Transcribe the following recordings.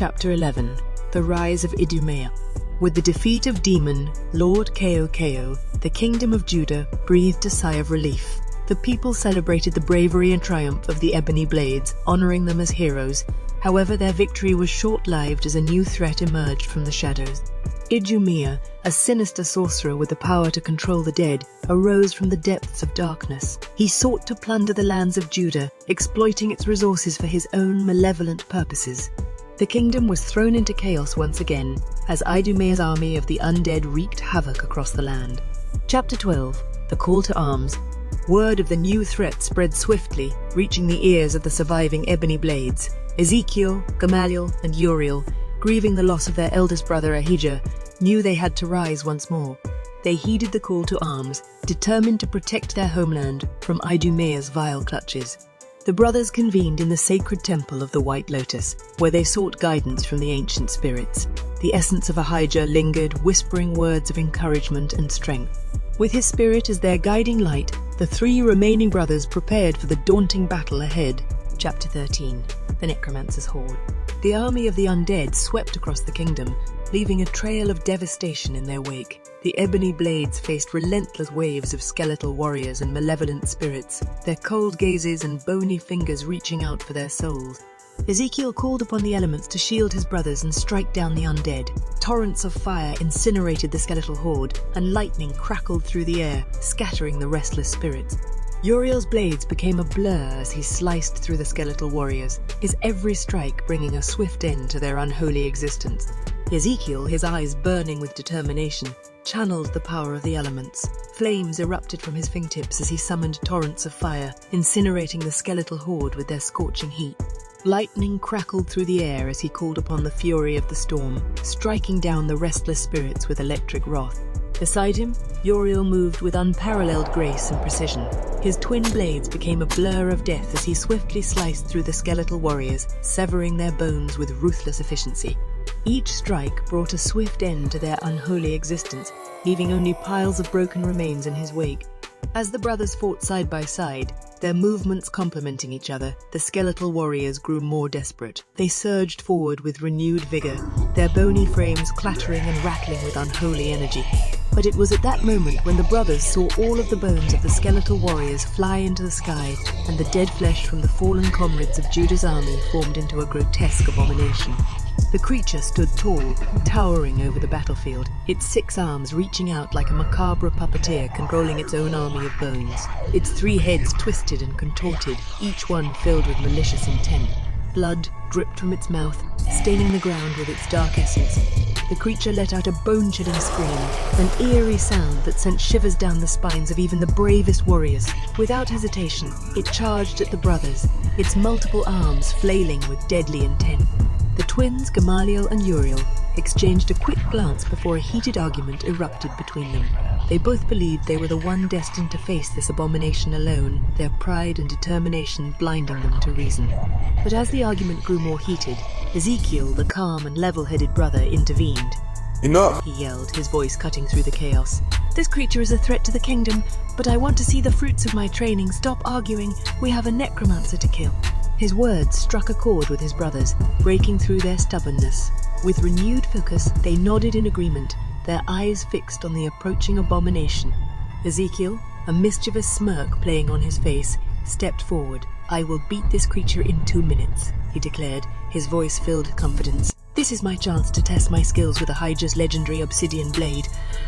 Chapter 11. The Rise of Idumea. With the defeat of demon Lord Ko, the kingdom of Judah breathed a sigh of relief. The people celebrated the bravery and triumph of the Ebony Blades, honoring them as heroes. However, their victory was short-lived as a new threat emerged from the shadows. Idumea, a sinister sorcerer with the power to control the dead, arose from the depths of darkness. He sought to plunder the lands of Judah, exploiting its resources for his own malevolent purposes. The kingdom was thrown into chaos once again, as Idumea's army of the undead wreaked havoc across the land. Chapter 12. The Call to Arms. Word of the new threat spread swiftly, reaching the ears of the surviving Ebony Blades. Ezekiel, Gamaliel, and Uriel, grieving the loss of their eldest brother Ahijah, knew they had to rise once more. They heeded the call to arms, determined to protect their homeland from Idumea's vile clutches. The brothers convened in the sacred temple of the White Lotus, where they sought guidance from the ancient spirits. The essence of Ahijah lingered, whispering words of encouragement and strength. With his spirit as their guiding light, the three remaining brothers prepared for the daunting battle ahead. Chapter 13. The Necromancer's Horde. The army of the undead swept across the kingdom, leaving a trail of devastation in their wake. The Ebony Blades faced relentless waves of skeletal warriors and malevolent spirits, their cold gazes and bony fingers reaching out for their souls. Ezekiel called upon the elements to shield his brothers and strike down the undead. Torrents of fire incinerated the skeletal horde, and lightning crackled through the air, scattering the restless spirits. Uriel's blades became a blur as he sliced through the skeletal warriors, his every strike bringing a swift end to their unholy existence. Ezekiel, his eyes burning with determination, channeled the power of the elements. Flames erupted from his fingertips as he summoned torrents of fire, incinerating the skeletal horde with their scorching heat. Lightning crackled through the air as he called upon the fury of the storm, striking down the restless spirits with electric wrath. Beside him, Uriel moved with unparalleled grace and precision. His twin blades became a blur of death as he swiftly sliced through the skeletal warriors, severing their bones with ruthless efficiency. Each strike brought a swift end to their unholy existence, leaving only piles of broken remains in his wake. As the brothers fought side by side, their movements complementing each other, the skeletal warriors grew more desperate. They surged forward with renewed vigor, their bony frames clattering and rattling with unholy energy. But it was at that moment when the brothers saw all of the bones of the skeletal warriors fly into the sky, and the dead flesh from the fallen comrades of Judah's army formed into a grotesque abomination. The creature stood tall, towering over the battlefield, its 6 arms reaching out like a macabre puppeteer controlling its own army of bones. Its 3 heads twisted and contorted, each one filled with malicious intent. Blood dripped from its mouth, staining the ground with its dark essence. The creature let out a bone-chilling scream, an eerie sound that sent shivers down the spines of even the bravest warriors. Without hesitation, it charged at the brothers, its multiple arms flailing with deadly intent. The twins, Gamaliel and Uriel, exchanged a quick glance before a heated argument erupted between them. They both believed they were the one destined to face this abomination alone, their pride and determination blinding them to reason. But as the argument grew more heated, Ezekiel, the calm and level-headed brother, intervened. "Enough!" He yelled, his voice cutting through the chaos. "This creature is a threat to the kingdom, but I want to see the fruits of my training. Stop arguing. We have a necromancer to kill." His words struck a chord with his brothers, breaking through their stubbornness. With renewed focus, they nodded in agreement, their eyes fixed on the approaching abomination. Ezekiel, a mischievous smirk playing on his face, stepped forward. "I will beat this creature in 2 minutes," he declared, his voice filled with confidence. "This is my chance to test my skills with Ahijah's legendary obsidian blade.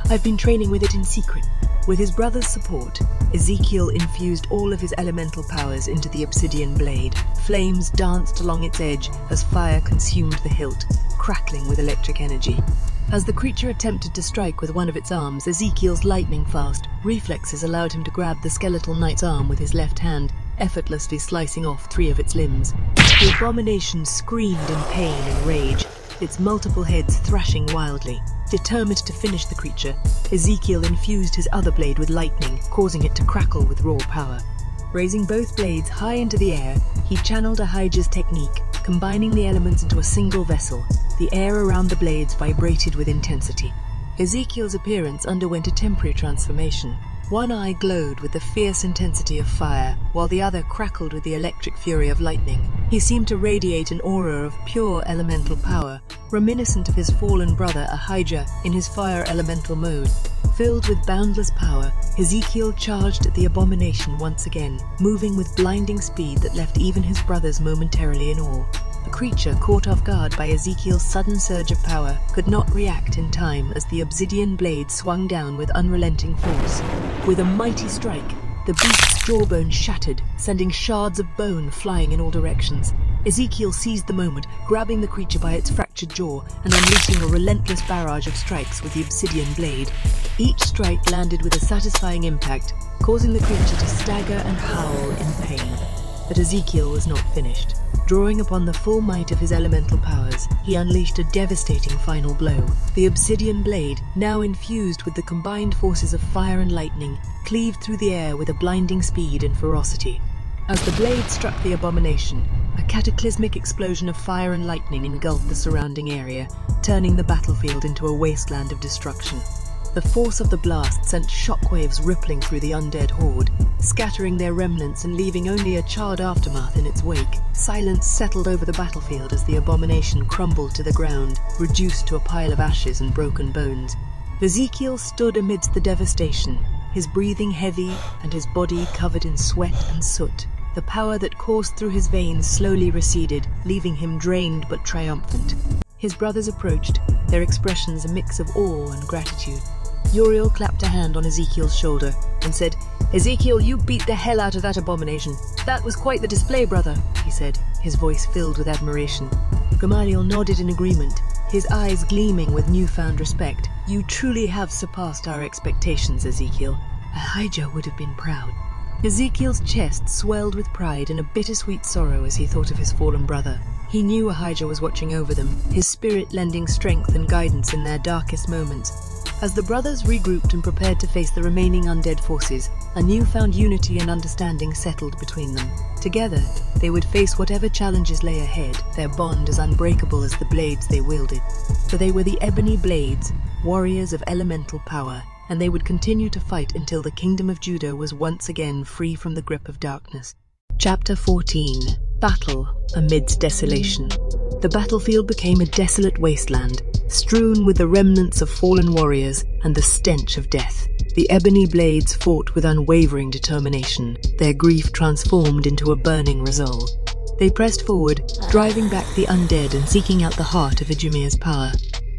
I've been training with it in secret." With his brother's support, Ezekiel infused all of his elemental powers into the obsidian blade. Flames danced along its edge as fire consumed the hilt, crackling with electric energy. As the creature attempted to strike with one of its arms, Ezekiel's lightning-fast reflexes allowed him to grab the skeletal knight's arm with his left hand, effortlessly slicing off 3 of its limbs. The abomination screamed in pain and rage, its multiple heads thrashing wildly. Determined to finish the creature, Ezekiel infused his other blade with lightning, causing it to crackle with raw power. Raising both blades high into the air, he channeled Ahijah's technique, combining the elements into a single vessel. The air around the blades vibrated with intensity. Ezekiel's appearance underwent a temporary transformation. One eye glowed with the fierce intensity of fire, while the other crackled with the electric fury of lightning. He seemed to radiate an aura of pure elemental power, reminiscent of his fallen brother Ahijah in his fire elemental mode. Filled with boundless power, Ezekiel charged at the abomination once again, moving with blinding speed that left even his brothers momentarily in awe. The creature, caught off guard by Ezekiel's sudden surge of power, could not react in time as the obsidian blade swung down with unrelenting force. With a mighty strike, the beast's jawbone shattered, sending shards of bone flying in all directions. Ezekiel seized the moment, grabbing the creature by its fractured jaw and unleashing a relentless barrage of strikes with the obsidian blade. Each strike landed with a satisfying impact, causing the creature to stagger and howl in pain. But Ezekiel was not finished. Drawing upon the full might of his elemental powers, he unleashed a devastating final blow. The obsidian blade, now infused with the combined forces of fire and lightning, cleaved through the air with a blinding speed and ferocity. As the blade struck the abomination, a cataclysmic explosion of fire and lightning engulfed the surrounding area, turning the battlefield into a wasteland of destruction. The force of the blast sent shockwaves rippling through the undead horde, scattering their remnants and leaving only a charred aftermath in its wake. Silence settled over the battlefield as the abomination crumbled to the ground, reduced to a pile of ashes and broken bones. Ezekiel stood amidst the devastation, his breathing heavy and his body covered in sweat and soot. The power that coursed through his veins slowly receded, leaving him drained but triumphant. His brothers approached, their expressions a mix of awe and gratitude. Uriel clapped a hand on Ezekiel's shoulder and said, "Ezekiel, you beat the hell out of that abomination. That was quite the display, brother," he said, his voice filled with admiration. Gamaliel nodded in agreement, his eyes gleaming with newfound respect. "You truly have surpassed our expectations, Ezekiel. Ahijah would have been proud." Ezekiel's chest swelled with pride and a bittersweet sorrow as he thought of his fallen brother. He knew Ahijah was watching over them, his spirit lending strength and guidance in their darkest moments. As the brothers regrouped and prepared to face the remaining undead forces, a newfound unity and understanding settled between them. Together, they would face whatever challenges lay ahead, their bond as unbreakable as the blades they wielded. For they were the Ebony Blades, warriors of elemental power, and they would continue to fight until the kingdom of Judah was once again free from the grip of darkness. Chapter 14. Battle amidst desolation. The battlefield became a desolate wasteland, strewn with the remnants of fallen warriors and the stench of death. The Ebony Blades fought with unwavering determination, their grief transformed into a burning resolve. They pressed forward, driving back the undead and seeking out the heart of Idumea's power.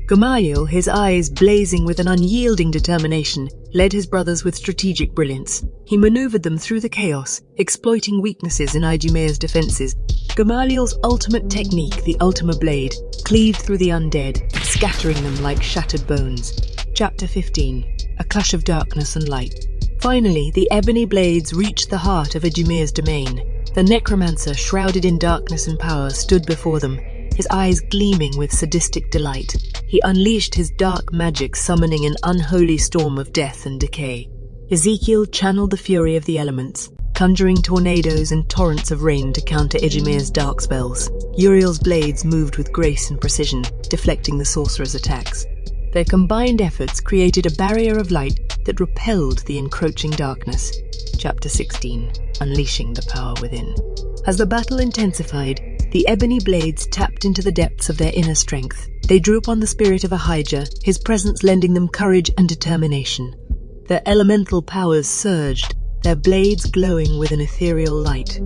Gamaliel, his eyes blazing with an unyielding determination, led his brothers with strategic brilliance. He maneuvered them through the chaos, exploiting weaknesses in Idumea's defenses. Gamaliel's ultimate technique, the Ultima Blade, cleaved through the undead, scattering them like shattered bones. Chapter 15. A clash of darkness and light. Finally, the Ebony Blades reached the heart of Idumea's domain. The necromancer, shrouded in darkness and power, stood before them, his eyes gleaming with sadistic delight. He unleashed his dark magic, summoning an unholy storm of death and decay. Ezekiel channeled the fury of the elements, conjuring tornadoes and torrents of rain to counter Idumea's dark spells. Uriel's blades moved with grace and precision, deflecting the sorcerer's attacks. Their combined efforts created a barrier of light that repelled the encroaching darkness. Chapter 16. Unleashing the power within. As the battle intensified, the Ebony Blades tapped into the depths of their inner strength. They drew upon the spirit of Ahijah, his presence lending them courage and determination. Their elemental powers surged, their blades glowing with an ethereal light.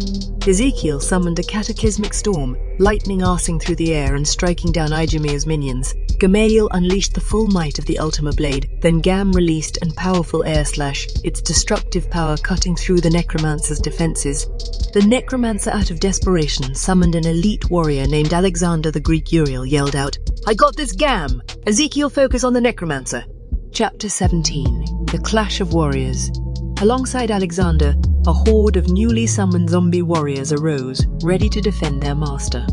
Ezekiel summoned a cataclysmic storm, lightning arsing through the air and striking down Idumea's minions. Gamaliel unleashed the full might of the Ultima Blade, then Gam released an powerful air slash, its destructive power cutting through the necromancer's defenses. The necromancer, out of desperation, summoned an elite warrior named Alexander. The Greek Uriel yelled out, "I got this, Gam! Ezekiel, focus on the necromancer!" Chapter 17. The Clash of Warriors. Alongside Alexander, a horde of newly summoned zombie warriors arose, ready to defend their master.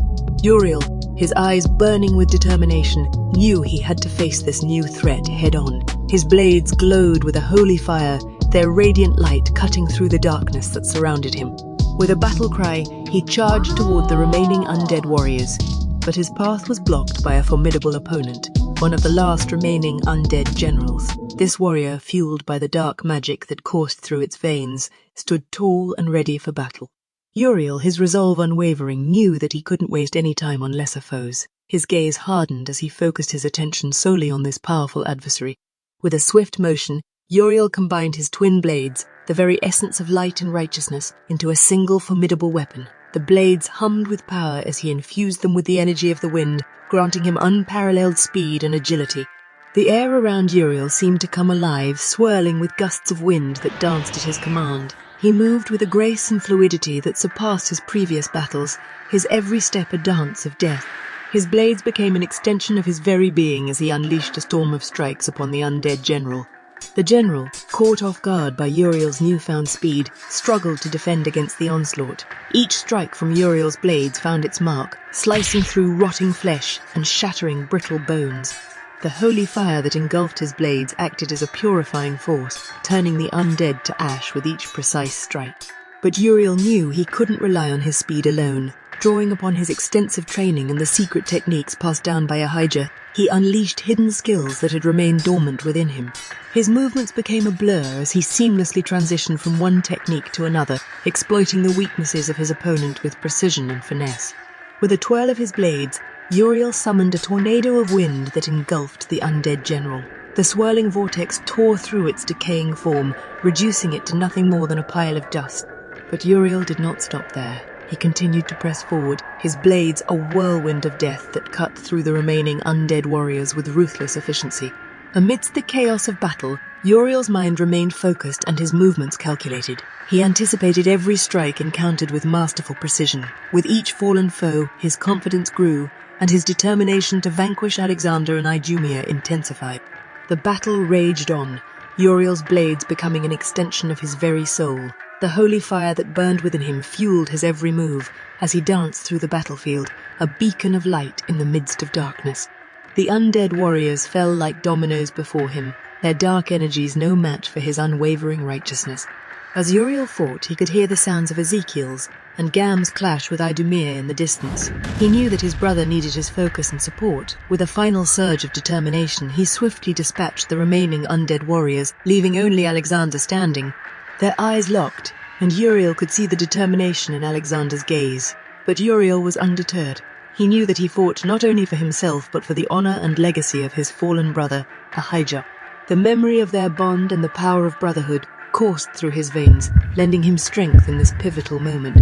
Uriel, his eyes burning with determination, knew he had to face this new threat head-on. His blades glowed with a holy fire, their radiant light cutting through the darkness that surrounded him. With a battle cry, he charged toward the remaining undead warriors, but his path was blocked by a formidable opponent. one of the last remaining undead generals. This warrior, fueled by the dark magic that coursed through its veins, stood tall and ready for battle. Uriel, his resolve unwavering, knew that he couldn't waste any time on lesser foes. His gaze hardened as he focused his attention solely on this powerful adversary. With a swift motion, Uriel combined his twin blades, the very essence of light and righteousness, into a single formidable weapon. The blades hummed with power as he infused them with the energy of the wind, granting him unparalleled speed and agility. The air around Uriel seemed to come alive, swirling with gusts of wind that danced at his command. He moved with a grace and fluidity that surpassed his previous battles, his every step a dance of death. His blades became an extension of his very being as he unleashed a storm of strikes upon the undead general. The general, caught off guard by Uriel's newfound speed, struggled to defend against the onslaught. Each strike from Uriel's blades found its mark, slicing through rotting flesh and shattering brittle bones. The holy fire that engulfed his blades acted as a purifying force, turning the undead to ash with each precise strike. But Uriel knew he couldn't rely on his speed alone. Drawing upon his extensive training and the secret techniques passed down by Ahijah, he unleashed hidden skills that had remained dormant within him. His movements became a blur as he seamlessly transitioned from one technique to another, exploiting the weaknesses of his opponent with precision and finesse. With a twirl of his blades, Uriel summoned a tornado of wind that engulfed the undead general. The swirling vortex tore through its decaying form, reducing it to nothing more than a pile of dust. But Uriel did not stop there. He continued to press forward, his blades a whirlwind of death that cut through the remaining undead warriors with ruthless efficiency. Amidst the chaos of battle, Uriel's mind remained focused and his movements calculated. He anticipated every strike encountered with masterful precision. With each fallen foe, his confidence grew, and his determination to vanquish Alexander and Idumea intensified. The battle raged on, Uriel's blades becoming an extension of his very soul. The holy fire that burned within him fueled his every move as he danced through the battlefield, a beacon of light in the midst of darkness. The undead warriors fell like dominoes before him, their dark energies no match for his unwavering righteousness. As Uriel fought, he could hear the sounds of Ezekiel's and Gam's clash with Idumea in the distance. He knew that his brother needed his focus and support. With a final surge of determination, he swiftly dispatched the remaining undead warriors, leaving only Alexander standing. Their eyes locked, and Uriel could see the determination in Alexander's gaze. But Uriel was undeterred. He knew that he fought not only for himself but for the honor and legacy of his fallen brother, Ahijah. The memory of their bond and the power of brotherhood coursed through his veins, lending him strength in this pivotal moment.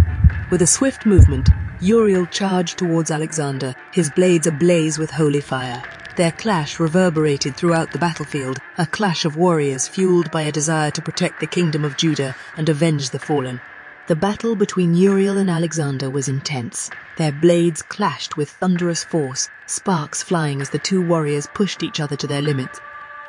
With a swift movement, Uriel charged towards Alexander, his blades ablaze with holy fire. Their clash reverberated throughout the battlefield, a clash of warriors fueled by a desire to protect the kingdom of Judah and avenge the fallen. The battle between Uriel and Alexander was intense. Their blades clashed with thunderous force, sparks flying as the two warriors pushed each other to their limits.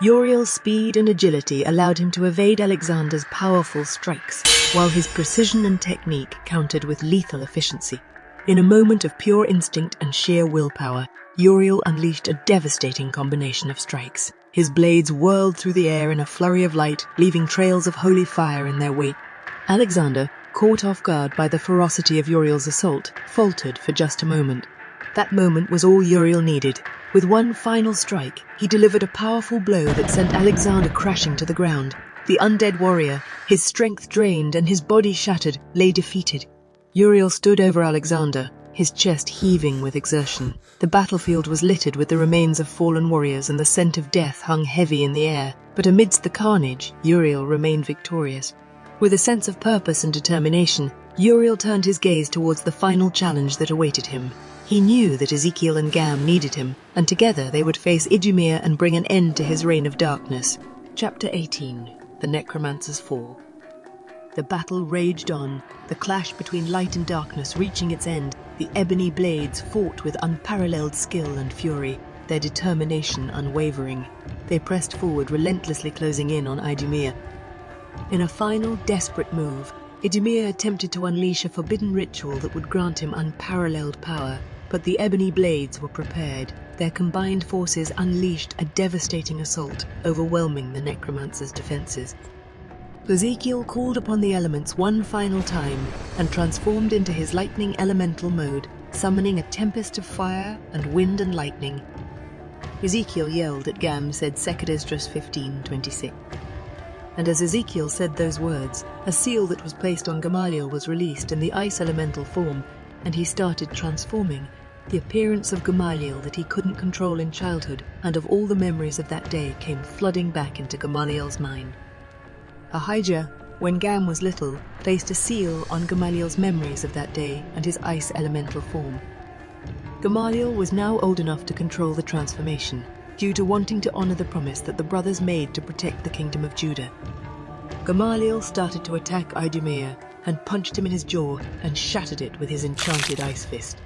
Uriel's speed and agility allowed him to evade Alexander's powerful strikes, while his precision and technique countered with lethal efficiency. In a moment of pure instinct and sheer willpower, Uriel unleashed a devastating combination of strikes. His blades whirled through the air in a flurry of light, leaving trails of holy fire in their wake. Alexander, caught off guard by the ferocity of Uriel's assault, faltered for just a moment. That moment was all Uriel needed. With one final strike, he delivered a powerful blow that sent Alexander crashing to the ground. The undead warrior, his strength drained and his body shattered, lay defeated. Uriel stood over Alexander, his chest heaving with exertion. The battlefield was littered with the remains of fallen warriors and the scent of death hung heavy in the air. But amidst the carnage, Uriel remained victorious. With a sense of purpose and determination, Uriel turned his gaze towards the final challenge that awaited him. He knew that Ezekiel and Gam needed him, and together they would face Idumea and bring an end to his reign of darkness. Chapter 18. The Necromancer's Fall. The battle raged on, the clash between light and darkness reaching its end. The ebony blades fought with unparalleled skill and fury, their determination unwavering. They pressed forward, relentlessly closing in on Idumea. In a final, desperate move, Idumea attempted to unleash a forbidden ritual that would grant him unparalleled power, but the ebony blades were prepared. Their combined forces unleashed a devastating assault, overwhelming the necromancer's defenses. Ezekiel called upon the elements one final time and transformed into his lightning elemental mode, summoning a tempest of fire and wind and lightning. Ezekiel yelled at Gam, said 2 Esdras 15:26. And as Ezekiel said those words, a seal that was placed on Gamaliel was released in the ice elemental form, and he started transforming. The appearance of Gamaliel that he couldn't control in childhood and of all the memories of that day came flooding back into Gamaliel's mind. Ahijah, when Gam was little, placed a seal on Gamaliel's memories of that day and his ice elemental form. Gamaliel was now old enough to control the transformation, due to wanting to honor the promise that the brothers made to protect the kingdom of Judah. Gamaliel started to attack Idumea and punched him in his jaw and shattered it with his enchanted ice fist.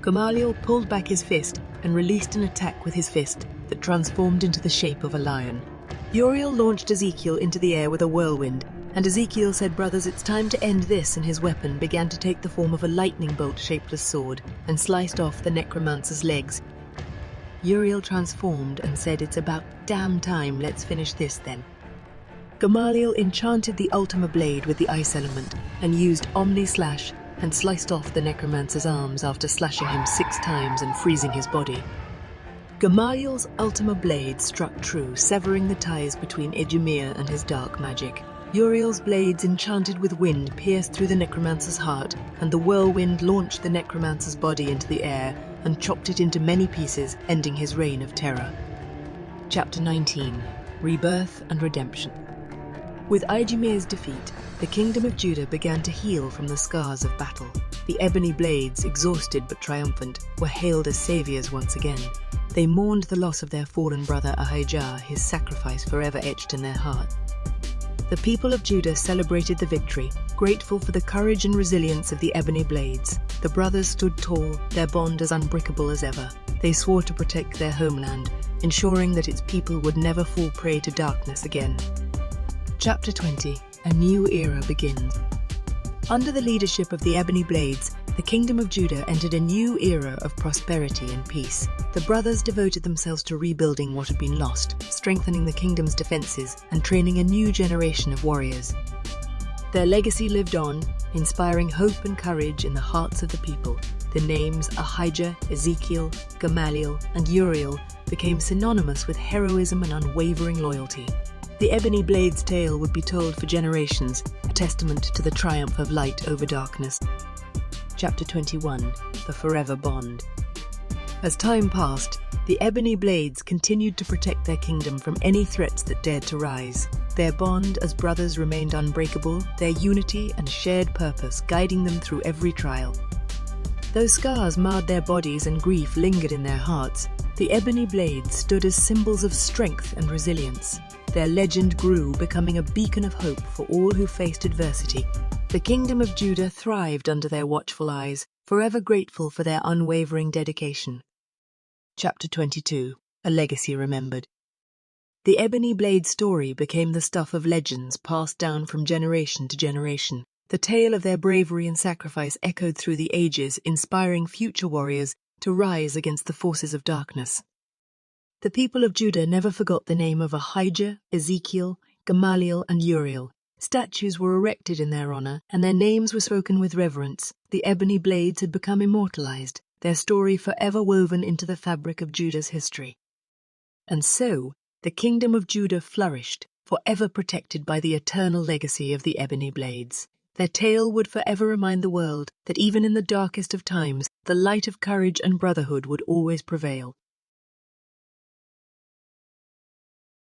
Gamaliel pulled back his fist and released an attack with his fist that transformed into the shape of a lion. Uriel launched Ezekiel into the air with a whirlwind, and Ezekiel said, "Brothers, it's time to end this," and his weapon began to take the form of a lightning bolt-shapeless sword and sliced off the necromancer's legs. Uriel transformed and said, "It's about damn time, let's finish this then." Gamaliel enchanted the Ultima Blade with the ice element and used Omni Slash and sliced off the necromancer's arms after slashing him 6 times and freezing his body. Gamaliel's Ultima Blade struck true, severing the ties between Idumea and his dark magic. Uriel's blades enchanted with wind pierced through the necromancer's heart, and the whirlwind launched the necromancer's body into the air and chopped it into many pieces, ending his reign of terror. Chapter 19. Rebirth and Redemption. With Idumea's defeat, the kingdom of Judah began to heal from the scars of battle. The ebony blades, exhausted but triumphant, were hailed as saviors once again. They mourned the loss of their fallen brother Ahijah, his sacrifice forever etched in their heart. The people of Judah celebrated the victory, grateful for the courage and resilience of the ebony blades. The brothers stood tall, their bond as unbreakable as ever. They swore to protect their homeland, ensuring that its people would never fall prey to darkness again. Chapter 20. A new era begins. Under the leadership of the Ebony Blades, the kingdom of Judah entered a new era of prosperity and peace. The brothers devoted themselves to rebuilding what had been lost, strengthening the kingdom's defenses, and training a new generation of warriors. Their legacy lived on, inspiring hope and courage in the hearts of the people. The names Ahijah, Ezekiel, Gamaliel, and Uriel became synonymous with heroism and unwavering loyalty. The Ebony Blade's tale would be told for generations, a testament to the triumph of light over darkness. Chapter 21. The Forever Bond. As time passed, the Ebony Blades continued to protect their kingdom from any threats that dared to rise. Their bond as brothers remained unbreakable, their unity and shared purpose guiding them through every trial. Though scars marred their bodies and grief lingered in their hearts, the Ebony Blades stood as symbols of strength and resilience. Their legend grew, becoming a beacon of hope for all who faced adversity. The kingdom of Judah thrived under their watchful eyes, forever grateful for their unwavering dedication. Chapter 22. A Legacy Remembered. The Ebony Blade story became the stuff of legends passed down from generation to generation. The tale of their bravery and sacrifice echoed through the ages, inspiring future warriors to rise against the forces of darkness. The people of Judah never forgot the name of Ahijah, Ezekiel, Gamaliel, and Uriel. Statues were erected in their honor, and their names were spoken with reverence. The Ebony Blades had become immortalized, their story forever woven into the fabric of Judah's history. And so, the kingdom of Judah flourished, forever protected by the eternal legacy of the Ebony Blades. Their tale would forever remind the world that even in the darkest of times, the light of courage and brotherhood would always prevail.